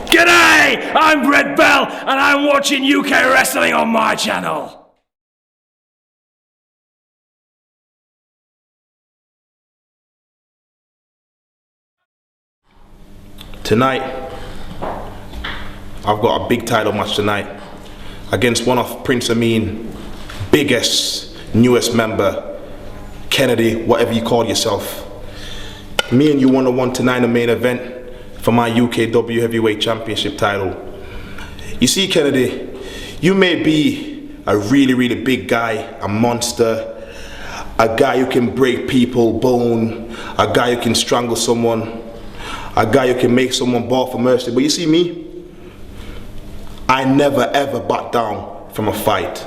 G'day! I'm Red Bell, and I'm watching UK Wrestling on my channel. Tonight, I've got a big title match tonight against one of Prince Amin, biggest, newest member, Kennedy, whatever you call yourself. Me and you one-on-one tonight in the main event for my UKW Heavyweight Championship title. You see, Kennedy, you may be a really, really big guy, a monster, a guy who can break people bone, a guy who can strangle someone, a guy who can make someone bawl for mercy. But you see me, I never ever back down from a fight.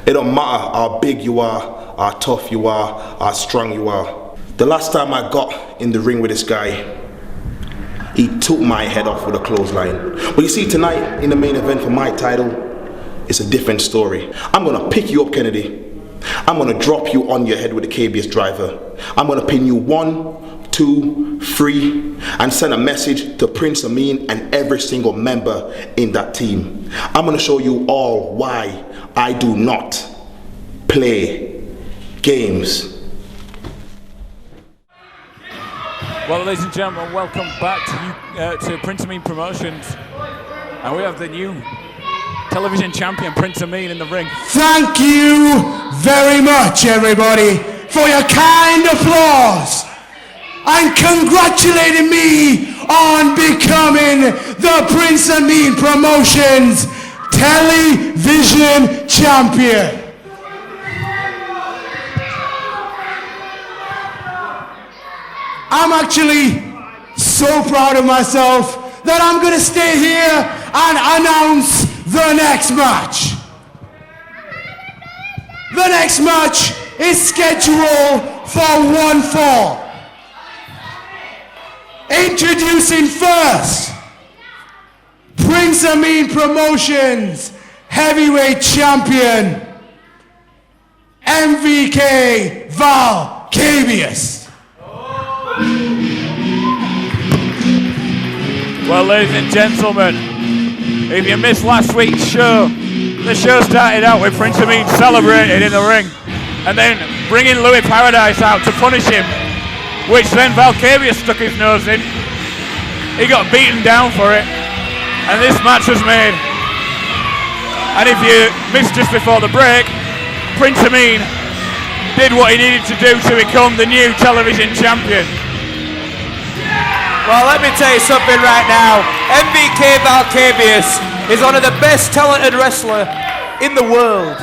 It don't matter how big you are, how tough you are, how strong you are. The last time I got in the ring with this guy, he took my head off with a clothesline. But you see, tonight in the main event for my title, it's a different story. I'm gonna pick you up, Kennedy. I'm gonna drop you on your head with a KBS driver. I'm gonna pin you 1, 2, 3, and send a message to Prince Amin and every single member in that team. I'm gonna show you all why I do not play games. Well, ladies and gentlemen, welcome back to Prince Amin Promotions, and we have the new television champion, Prince Amin, in the ring. Thank you very much, everybody, for your kind applause and congratulating me on becoming the Prince Amin Promotions television champion. I'm actually so proud of myself that I'm gonna stay here and announce the next match. The next match is scheduled for 1 fall. Introducing first, Prince Amin Promotions Heavyweight Champion, MVK Valkabious. Well, ladies and gentlemen, if you missed last week's show, the show started out with Prince Amin celebrating in the ring and then bringing Louis Paradise out to punish him, which then Valkabious stuck his nose in. He got beaten down for it, and this match was made. And if you missed just before the break, Prince Amin did what he needed to do to become the new television champion. Well, let me tell you something right now. MVK Valkabious is one of the best talented wrestlers in the world.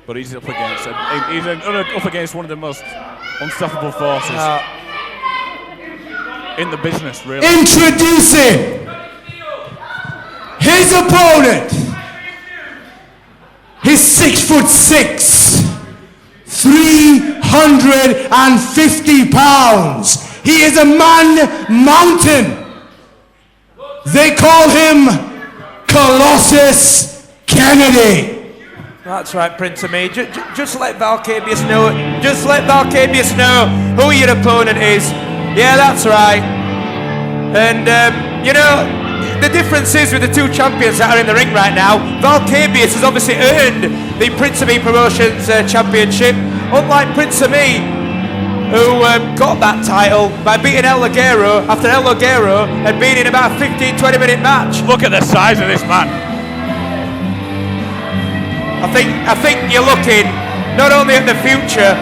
But he's up against one of the most unstoppable forces in the business, really. Introducing his opponent. He's 6'6", 350 pounds. He is a man mountain. They call him Colossus Kennedy. That's right, Prince Amin. Just let Valkabious know. Just let Valkabious know who your opponent is. Yeah, that's right. And you know, the difference is with the two champions that are in the ring right now, Valkabious has obviously earned the Prince Amin Promotions championship, unlike Prince Amin, who got that title by beating El Ligero after El Ligero had been in about a 15-20 minute match. Look at the size of this man. I think you're looking not only at the future,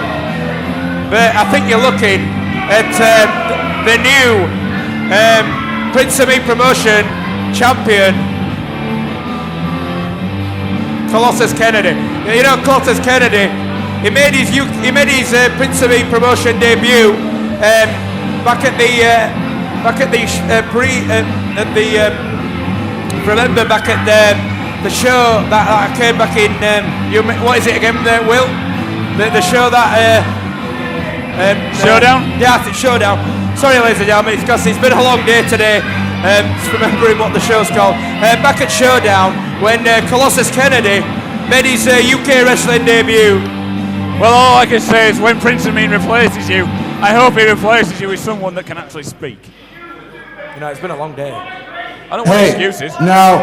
but I think you're looking at the new Prince Amin Promotion champion, Colossus Kennedy. You know, Colossus Kennedy, he made his Prince Amin Promotion debut back at the show that I came back in. What is it again, Will? The show that Showdown? Yeah, I think Showdown. Sorry, ladies and gentlemen, it's because it's been a long day today. Just remembering what the show's called. Back at Showdown, when Colossus Kennedy made his UK wrestling debut. Well, all I can say is when Prince Amin replaces you, I hope he replaces you with someone that can actually speak. You know, it's been a long day. I don't want excuses. Now,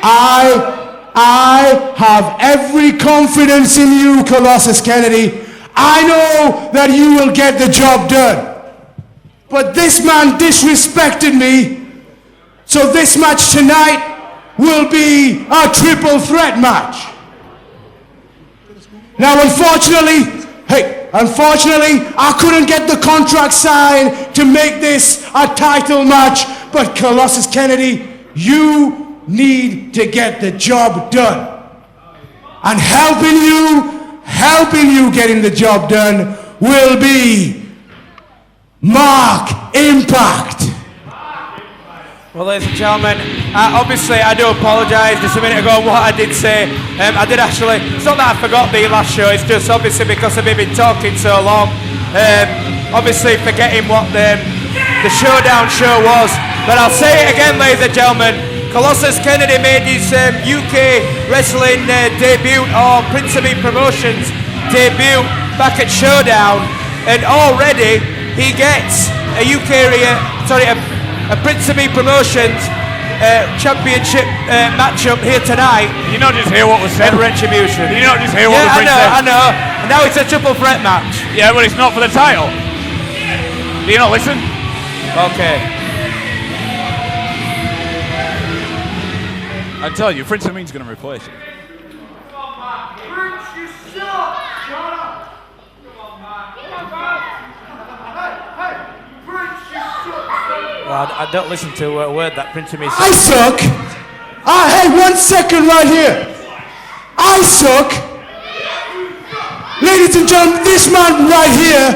I have every confidence in you, Colossus Kennedy. I know that you will get the job done. But this man disrespected me, so this match tonight will be a triple threat match. Now, unfortunately, I couldn't get the contract signed to make this a title match, but Colossus Kennedy, you need to get the job done. And helping you getting the job done will be Mark Impact. Well, ladies and gentlemen, obviously I do apologise just a minute ago what I did say. I did actually, it's not that I forgot the last show, it's just obviously because I've been talking so long. Obviously forgetting what the Showdown show was. But I'll say it again, ladies and gentlemen. Colossus Kennedy made his UK wrestling debut, or Prince Amin Promotions debut, back at Showdown. And already he gets a Prince Amin Promotions championship matchup here tonight. Did you not just hear what was said? And Retribution. Did you not just hear what the Prince said? I know. And now it's a triple threat match. Yeah, but it's not for the title. Do you not listen? Okay. I tell you, Prince Amin's going to replace him. Well, I don't listen to a word that Prince Amin says. I suck. Hey, 1 second right here. I suck. Ladies and gentlemen, this man right here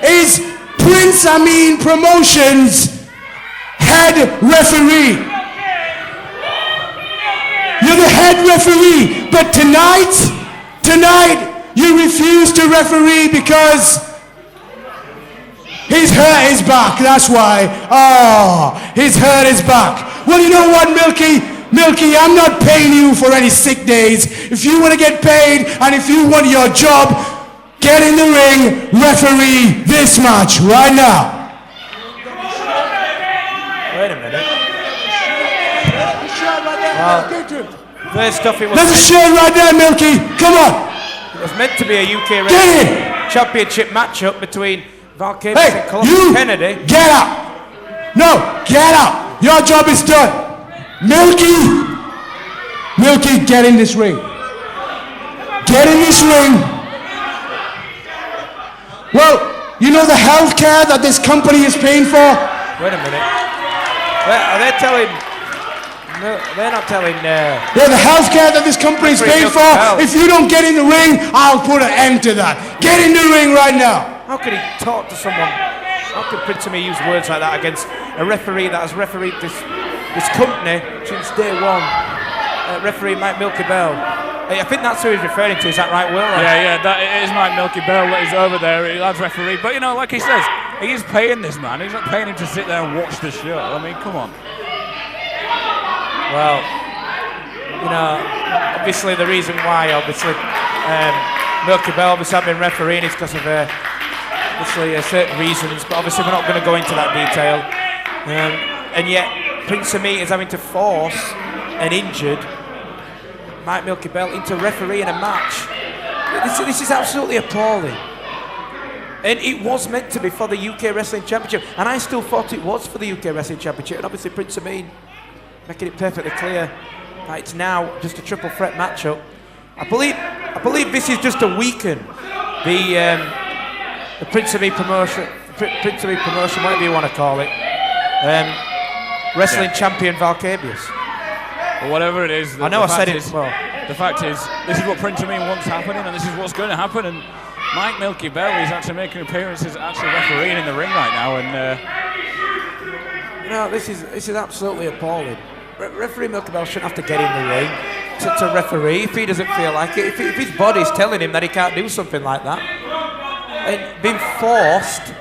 is Prince Amin Promotions head referee. You're the head referee, but tonight you refuse to referee because he's hurt his back, that's why. He's hurt his back. Well, you know what, Milky, I'm not paying you for any sick days. If you want to get paid and if you want your job, get in the ring, referee this match right now. Wait a minute. First off, it was There's a shirt right there, Milky. Come on. It was meant to be a UK Wrestling Championship matchup between Valkabious and Colossus Kennedy. Get out. No, get out. Your job is done. Milky, get in this ring. Get in this ring. Well, you know the health care that this company is paying for? Wait a minute. Are they telling... No, they're not telling... Yeah, the health care that this company is paying for. If you don't get in the ring, I'll put an end to that. Get in the ring right now. How could he talk to someone? How could Prince Amin use words like that against a referee that has refereed this company since day one? Referee Mike Milky Bell. I think that's who he's referring to. Is that right, Will? Yeah, it is Mike Milky Bell that is over there. That's referee. But you know, like he says, he is paying this man. He's not paying him to sit there and watch the show. I mean, come on. Well, you know, obviously the reason why, Milky Bell obviously have been refereeing is because of obviously certain reasons, but obviously we're not going to go into that detail. And yet, Prince Amin is having to force an injured Mike Milky Bell into refereeing a match. This is absolutely appalling. And it was meant to be for the UK Wrestling Championship, and I still thought it was for the UK Wrestling Championship, and obviously Prince Amin making it perfectly clear that it's now just a triple threat matchup. I believe this is just to weaken the Prince Amin promotion, whatever you want to call it, wrestling champion Valkabious. Well, whatever it is, I know I said it well. The fact is, this is what Prince Amin wants happening, and this is what's going to happen. And Mike Milky Bell is actually making appearances, actually refereeing in the ring right now, and you know, this is absolutely appalling. Referee Milky Bell shouldn't have to get in the ring to referee if he doesn't feel like it. If his body's telling him that he can't do something like that, and being forced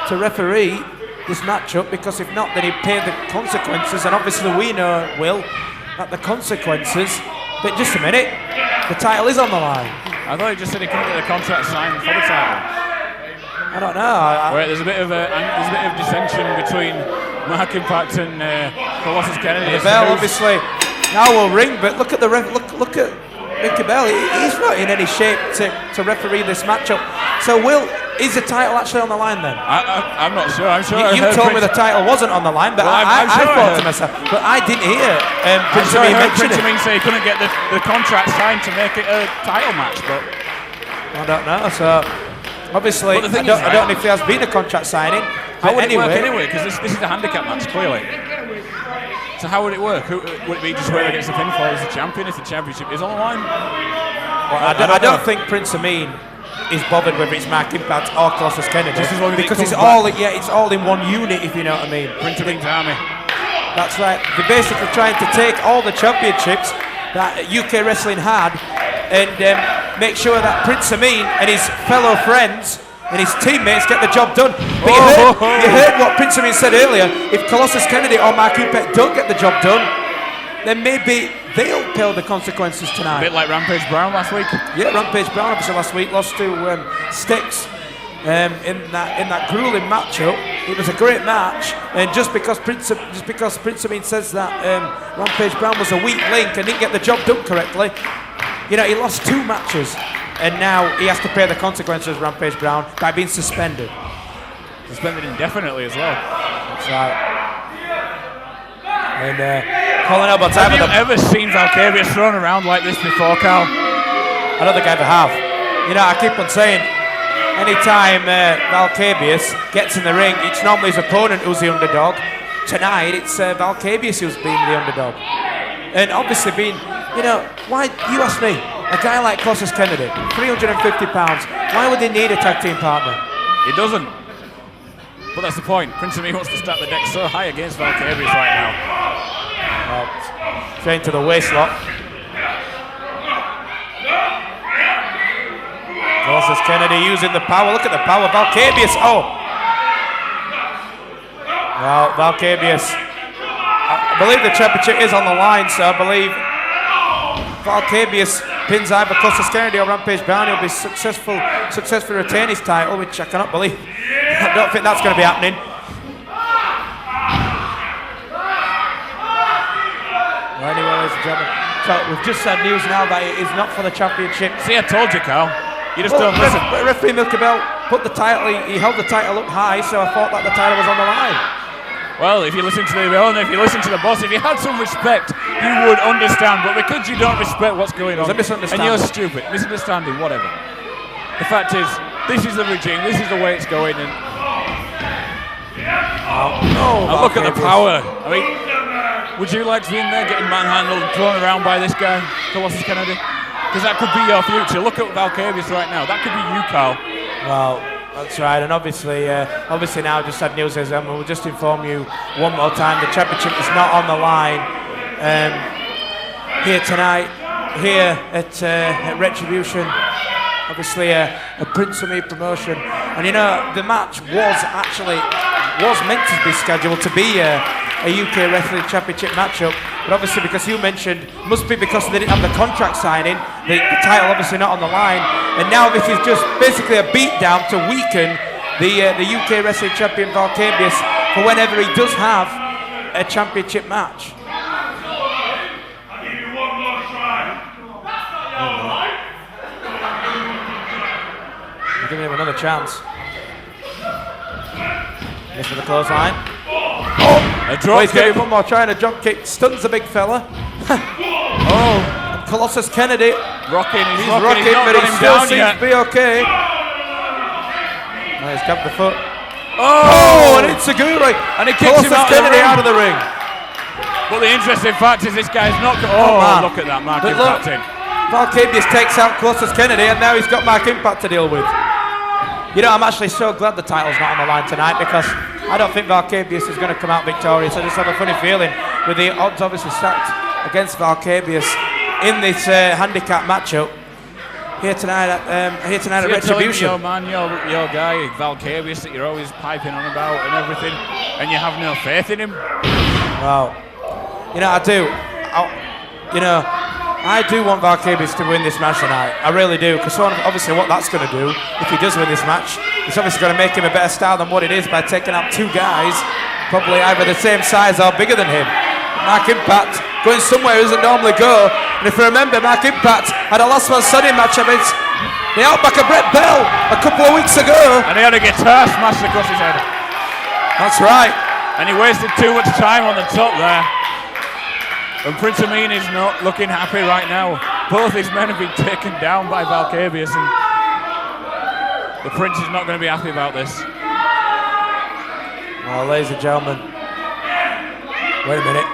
to referee this matchup, because if not, then he'd pay the consequences. And obviously, we know, Will, that the consequences. But just a minute, the title is on the line. I thought he just said he couldn't get the contract signed for the title. I don't know. Wait, there's a bit of dissension between Mark Impact and Colossus Kennedy. The bell obviously now will ring, but look at the look at Mickey Bell. He's not in any shape to referee this matchup. So is the title actually on the line then? I'm not sure. I'm sure. You told me the title wasn't on the line, but I thought to myself, but I didn't hear Prince Amin mention it. Prince Amin say he couldn't get the contract signed to make it a title match, but I don't know. So obviously, I don't know if there has been a contract signing. How would it work anyway? Because this is a handicap match, clearly. So how would it work? Would it be just whoever gets the pinfall as the champion if the championship is on the line? Well, I don't think Prince Amin is bothered whether it's Mark Impact or Colossus Kennedy, because it's all in one unit, if you know what I mean. Prince Amin's army. That's right. They're basically trying to take all the championships that UK Wrestling had and make sure that Prince Amin and his fellow friends and his teammates get the job done. But you heard what Prince Amin said earlier. If Colossus Kennedy or Mark Impact don't get the job done, then maybe they'll pay the consequences tonight. A bit like Rampage Brown last week. Yeah, Rampage Brown obviously last week lost to Styx in that grueling matchup. It was a great match, and just because Prince Amin says that Rampage Brown was a weak link and didn't get the job done correctly, he lost 2 matches, and now he has to pay the consequences, Rampage Brown, by being suspended. Suspended indefinitely as well. That's right. And Colin Elbow's have you ever seen Valkabious thrown around like this before, Carl? I don't think I ever have. I keep on saying, anytime Valkabious gets in the ring, it's normally his opponent who's the underdog. Tonight, it's Valkabious who's been the underdog. And obviously being, why, you ask me, a guy like Colossus Kennedy, 350 pounds, why would they need a tag team partner? He doesn't. But that's the point. Prince Amin wants to stack the deck so high against Valkabious right now. Straight to the waist lock. Colossus Kennedy using the power. Look at the power. Valkabious. Oh! Well, Valkabious. I believe the championship is on the line, so I believe Valkabious pins either Colossus Kennedy or Rampage Brown. He'll be successfully retain his title, which I cannot believe. I don't think that's going to be happening. Well, anyway, ladies and gentlemen, so we've just had news now that it is not for the championship. See, I told you, Carl. You just don't listen. Referee Milky Bell put the title, he held the title up high, so I thought that the title was on the line. Well, if you listen to the owner, if you listen to the boss, if you had some respect, you would understand. But because you don't respect what's going on, and you're stupid, misunderstanding, whatever. The fact is, this is the regime, this is the way it's going, and look at the power. I mean, would you like to be in there getting manhandled and thrown around by this guy, Colossus Kennedy? Because that could be your future. Look at Valkabious right now. That could be you, Carl. Well, that's right. And obviously now just had news as we'll just inform you one more time. The championship is not on the line here tonight, here at Retribution. Obviously a Prince Amin promotion. And the match was meant to be scheduled to be a UK Wrestling Championship matchup, but obviously because you mentioned, must be because they didn't have the contract signing, the title obviously not on the line, and now this is just basically a beatdown to weaken the UK Wrestling Champion Valkabious for whenever he does have a championship match. I'll give you one more try. We're giving him another chance. Miss with the clothesline. A drop he's giving one more try and a drop kick. Stuns the big fella. Colossus Kennedy. Rocking, he's rocking, but he still seems to be okay. He's grabbed the foot. And it's Segura. And he kicks him Kennedy out of the ring. But the interesting fact is this guy's not... look at that Mark Impact in. Valkabious takes out Colossus Kennedy, and now he's got Mark Impact to deal with. I'm actually so glad the title's not on the line tonight, because I don't think Valkabious is going to come out victorious. I just have a funny feeling, with the odds obviously stacked against Valkabious in this handicap matchup here tonight at Retribution. Your man, your guy, Valkabious, that you're always piping on about and everything, and you have no faith in him. Well, I do. I do want Valkabious to win this match tonight. I really do, because obviously what that's going to do, if he does win this match, He's obviously going to make him a better star than what it is by taking out 2 guys, probably either the same size or bigger than him. Mark Impact going somewhere he doesn't normally go. And if you remember, Mark Impact had a last man standing match against the Outback of Brett Bell a couple of weeks ago. And he had a guitar smashed across his head. That's right. And he wasted too much time on the top there. And Prince Amin is not looking happy right now. Both his men have been taken down by Valkabious, and the Prince is not going to be happy about this. Well, ladies and gentlemen, wait a minute.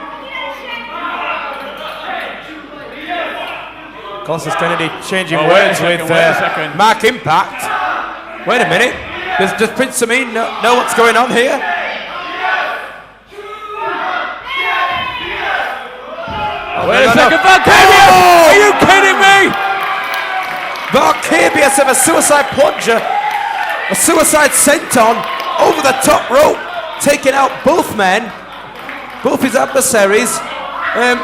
Colossus Kennedy changing words with Mark Impact. Wait a minute. Does Prince Amin know what's going on here? Wait a second, Valkabious! Are you kidding me? Valkabious of a suicide plunger, a suicide senton over the top rope, taking out both men, both his adversaries,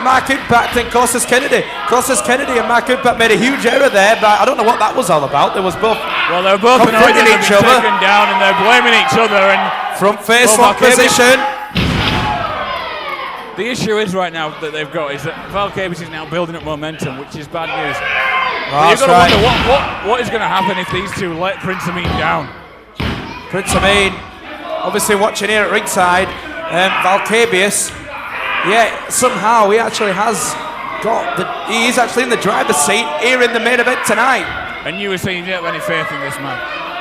Mark Impact and Colossus Kennedy. Colossus Kennedy and Mark Impact made a huge error there, but I don't know what that was all about. There was both. Well, they're both annoyed that they've been taken down, and they're blaming each other. And front face lock position. The issue is right now that they've got is that Valkabious is now building up momentum, which is bad news. But you've got to wonder what is going to happen if these two let Prince Amin down. Prince Amin, obviously watching here at ringside, Valkabious, yeah, somehow he actually has got he is actually in the driver's seat here in the main event tonight. And you were saying you didn't have any faith in this man.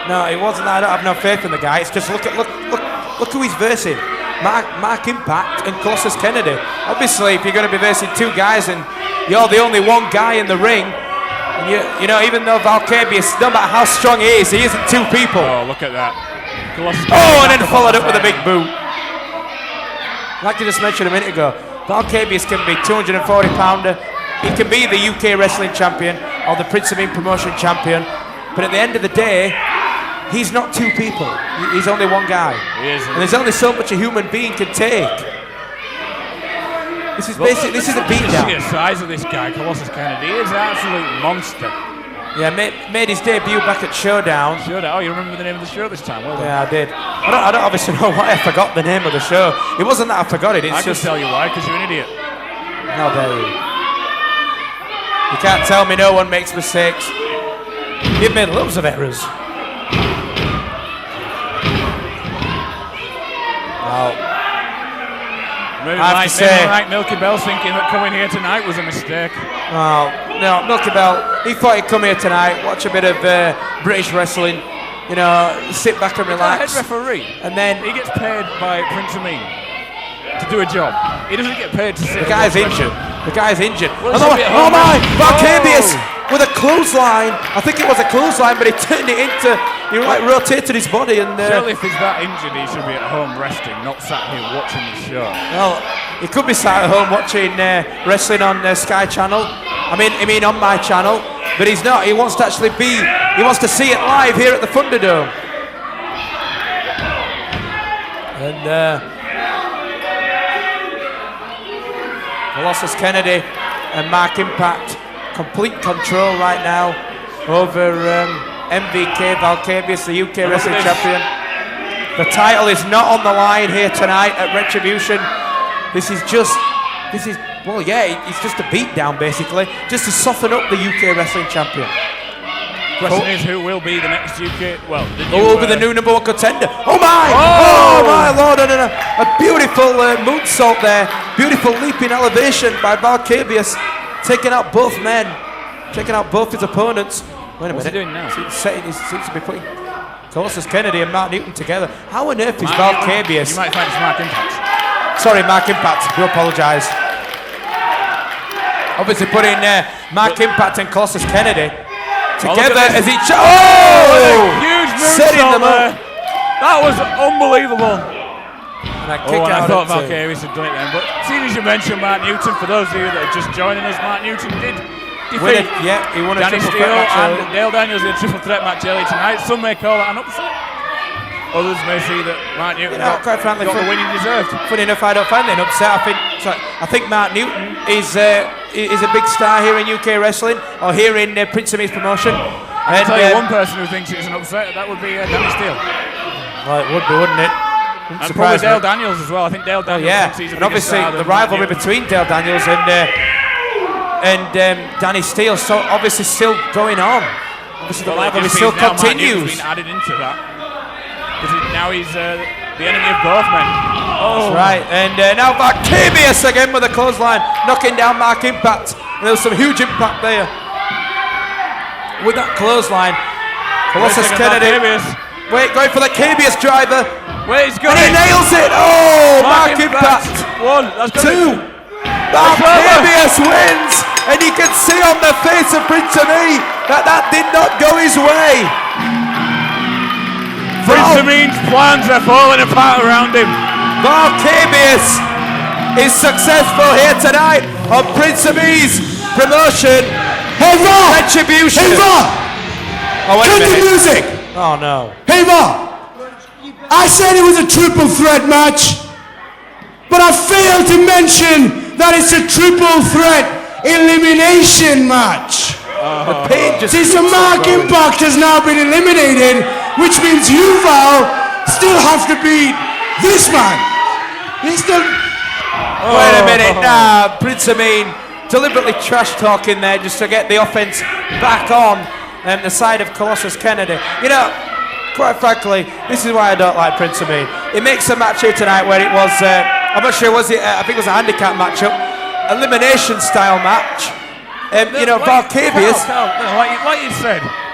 No, it wasn't that I don't have no faith in the guy. It's just look who he's versing. Mark Impact and Colossus Kennedy. Obviously, if you're going to be versing 2 guys and you're the only one guy in the ring, and you know, even though Valkabious, no matter how strong he isn't 2 people. Oh, look at that. Colossus and then followed up with a big boot. Like you just mentioned a minute ago, Valkabious can be 240-pounder. He can be the UK wrestling champion or the Prince Amin promotion champion. But at the end of the day, he's not 2 people. He's only one guy. He is. And there's only so much a human being can take. This is basically a beatdown. The size of this guy, Colossus Kennedy, he is an absolute monster. Yeah, made his debut back at Showdown. Oh, you remember the name of the show this time? Well done. Yeah, I did. I don't obviously know why I forgot the name of the show. It wasn't that I forgot it. It's I can just tell you why, because you're an idiot. How dare you? You can't tell me no one makes mistakes. You've made loads of errors. Maybe Mike Milky Bell thinking that coming here tonight was a mistake. Oh, no, Milky Bell, he thought he'd come here tonight, watch a bit of British wrestling, you know, sit back and relax. Head referee, and then he gets paid by Prince Amin to do a job. He doesn't get paid to sit. The guy's injured. The guy's injured. Well, oh my! Valkabious with a clothesline. I think it was a clothesline, but he turned it into. He like rotated his body and. Surely, if he's that injured, he should be at home resting, not sat here watching the show. Well, he could be sat at home watching wrestling on Sky Channel. I mean on my channel, but he's not. He wants to actually be. He wants to see it live here at the Thunderdome. And Colossus Kennedy and Mark Impact, complete control right now over MVK Valkabious, the UK Wrestling Champion. The title is not on the line here tonight at Retribution. It's just a beatdown basically, just to soften up the UK Wrestling Champion. Question is, who will be the next UK? Well, who will be the new number 1 contender? Oh my! Oh my Lord! A beautiful moonsault there, beautiful leaping elevation by Valkabious, taking out both men, taking out both his opponents. Wait a minute. What's he doing now? He seems to be putting Colossus Kennedy and Mark Newton together. How on earth is Valkabious? You might find it's Mark Impact. Sorry, Mark Impact. I do apologise. Obviously putting Mark Impact and Colossus Kennedy together as each. Huge moonsault there. That was unbelievable. And I thought Valkabious had done it then. But seeing as you mentioned Mark Newton, for those of you that are just joining us, Mark Newton did defeat he won a Danny triple Steele threat match and Dale Daniels in a triple threat match earlier tonight. Some may call that an upset. Others may see that Mark Newton quite frankly, got the win he deserved. Funny enough, I don't find it an upset. I think Mark Newton is a big star here in UK wrestling, or here in Prince Amin's promotion. I'll tell you one person who thinks it's an upset, that would be Danny Steele. Well, it would be, wouldn't it? And probably Dale Daniels as well. I think Dale Daniels thinks he's a and obviously the rivalry between Dale Daniels and Danny Steele so obviously still going on. Obviously the rivalry still continues. Been added into that. Now he's the enemy of both men. That's right. And now Valkabious again with a clothesline, knocking down Mark Impact. And there was some huge impact there with that clothesline. Colossus Kennedy. Wait, going for the Valkabious driver. Wait, he's got it. He nails it. Oh, Mark Impact. 1, that's 2. Valkabious wins. And you can see on the face of Prince Amin that did not go his way. Prince Amin's plans are falling apart around him. Valkabious is successful here tonight on Prince Amin's promotion. Hey, Va! Retribution. Hey, Va! Oh, wait a Cut the minute. music! Oh, no. Hey, Va! I said it was a triple threat match, but I failed to mention that it's a triple threat elimination match. The pain just Since the Mark Impact has now been eliminated, which means you, Val, still have to beat this man. He's still... Wait a minute. Nah, Prince Amin deliberately trash talking there just to get the offense back on the side of Colossus Kennedy. You know, quite frankly, this is why I don't like Prince Amin. It makes a match here tonight where it was, I'm not sure, was it? I think it was a handicap matchup, elimination style match. You know, Valkabious.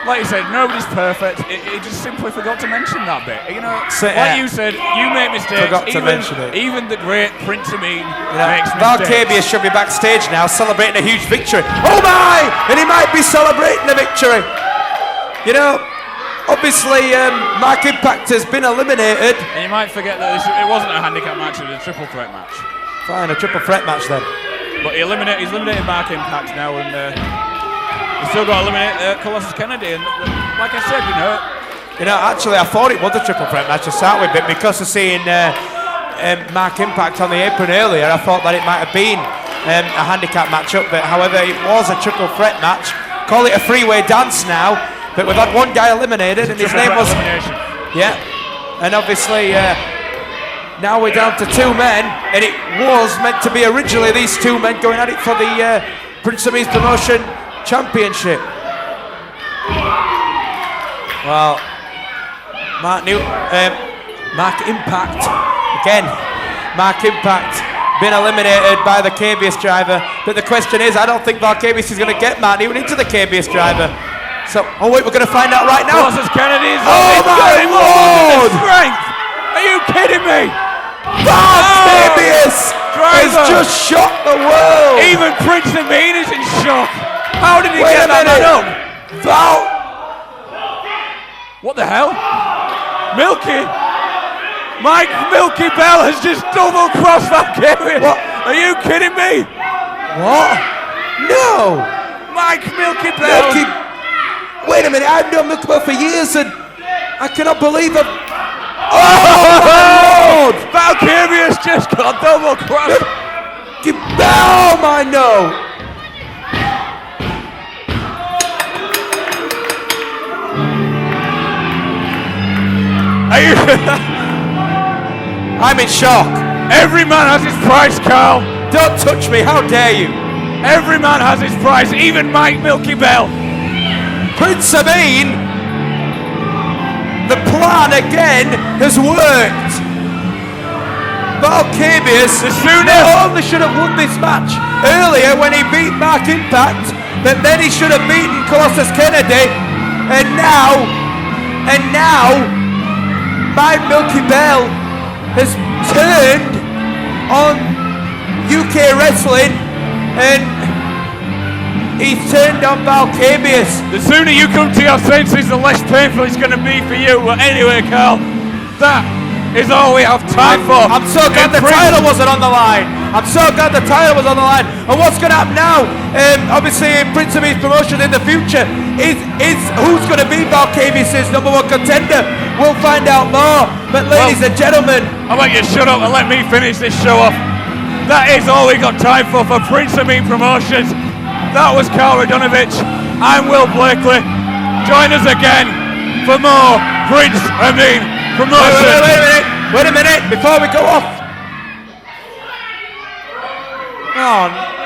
Like you said, nobody's perfect. He just simply forgot to mention that bit. You know, you said, you make mistakes. Forgot to mention it. Even the great Prince Amin makes mistakes. Valkabious should be backstage now, celebrating a huge victory. Oh my! And he might be celebrating a victory. You know, obviously, Mark Impact has been eliminated. And you might forget that it wasn't a handicap match; it was a triple threat match. Fine, a triple threat match then. But he's eliminated Mark Impact now, and he's still got to eliminate Colossus Kennedy. And like I said, you know, actually, I thought it was a triple threat match to start with, but because of seeing Mark Impact on the apron earlier, I thought that it might have been a handicap matchup. But however, it was a triple threat match. Call it a three-way dance now. But we've had one guy eliminated, and his name was and obviously. Now we're down to 2 men, and it was meant to be originally these 2 men going at it for the Prince Amin's Promotion Championship. Well, Mark Impact, again, Mark Impact been eliminated by the Valkabious driver, but the question is, I don't think Valkabious is going to get Mark Newton into the Valkabious driver. So, oh wait, we're going to find out right now. Colossus Kennedy's oh my Lord! Strength! Are you kidding me? Valkabious has just shocked the world. Even Prince Amin is in shock. How did he Wait get that man up? What the hell? Milky Bell has just double crossed Valkabious. What? Are you kidding me? What? No. Milky Bell. Wait a minute, I've known Milky Bell for years and I cannot believe it. Oh, Valkabious just got double crossed. Oh my no. I'm in shock. Every man has his price, Carl. Don't touch me, how dare you. Every man has his price, even Milky Bell. Prince Amin. The plan again has worked. Valkabious not only should have won this match earlier when he beat Mark Impact, but then he should have beaten Colossus Kennedy, and now my Milky Bell has turned on UK wrestling and he's turned on Valkabious. The sooner you come to your senses, the less painful it's going to be for you. But anyway, Carl, that is all we have time for. I'm so glad the title wasn't on the line. I'm so glad the title was on the line. And what's going to happen now? Obviously, in Prince Amin's promotion in the future is who's going to be Valkabious' #1 contender. We'll find out more. But ladies and gentlemen, I want you to shut up and let me finish this show off. That is all we got time for Prince Amin Promotions. That was Carl Radonovich. I'm Will Blakely. Join us again for more Prince Amin promotion. Wait a minute, before we go off. Oh,